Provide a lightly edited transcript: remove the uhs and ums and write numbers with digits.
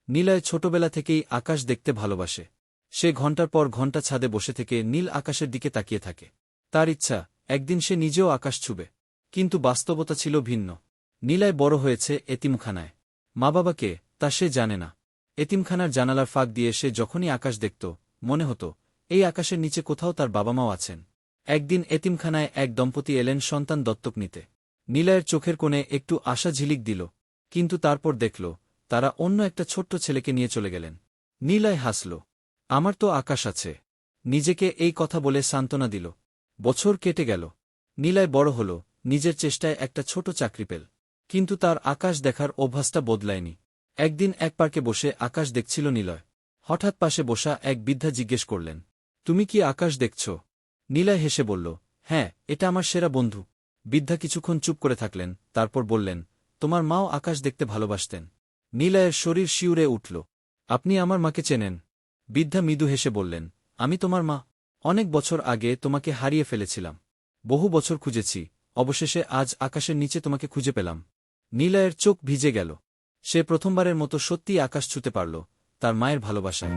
নিলয় ছোটবেলা থেকেই আকাশ দেখতে ভালোবাসে। সে ঘণ্টার পর ঘণ্টা ছাদে বসে থেকে নীল আকাশের দিকে তাকিয়ে থাকে। তার ইচ্ছা, একদিন সে নিজেও আকাশ ছুবে। কিন্তু বাস্তবতা ছিল ভিন্ন। নিলয় বড় হয়েছে এতিমখানায়। মা বাবা কে, তা সে জানে না। এতিমখানার জানালার ফাঁক দিয়ে সে যখনই আকাশ দেখত, মনে হতো, এই আকাশের নিচে কোথাও তার বাবা মাও আছেন। একদিন এতিমখানায় এক দম্পতি এলেন সন্তান দত্তক নিতে। নিলয়ের চোখের কোণে একটু আশা ঝিলিক দিল, কিন্তু তারপর দেখল, তারা অন্য একটা ছোট্ট ছেলেকে নিয়ে চলে গেলেন। নিলয় হাসল। আমার তো আকাশ আছে। নিজেকে এই কথা বলে সান্ত্বনা দিল। বছর কেটে গেল। নিলয় বড় হল, নিজের চেষ্টায় একটা ছোট চাকরি পেল। কিন্তু তার আকাশ দেখার অভ্যাসটা বদলায়নি। একদিন এক পার্কে বসে আকাশ দেখছিল নিলয়। হঠাৎ পাশে বসা এক বৃদ্ধা জিজ্ঞেস করলেন, তুমি কি আকাশ দেখছ? নিলয় হেসে বলল, হ্যাঁ, এটা আমার সেরা বন্ধু। বৃদ্ধা কিছুক্ষণ চুপ করে থাকলেন, তারপর বললেন, তোমার মাও আকাশ দেখতে ভালোবাসতেন। নিলয়ের শরীর শিউরে উঠল। আপনি আমার মাকে চেনেন? বৃদ্ধা মৃদু হেসে বললেন, আমি তোমার মা। অনেক বছর আগে তোমাকে হারিয়ে ফেলেছিলাম। বহু বছর খুঁজেছি, অবশেষে আজ আকাশের নিচে তোমাকে খুঁজে পেলাম। নিলয়ের চোখ ভিজে গেল। সে প্রথমবারের মতো সত্যিই আকাশ ছুঁতে পারল, তার মায়ের ভালোবাসায়।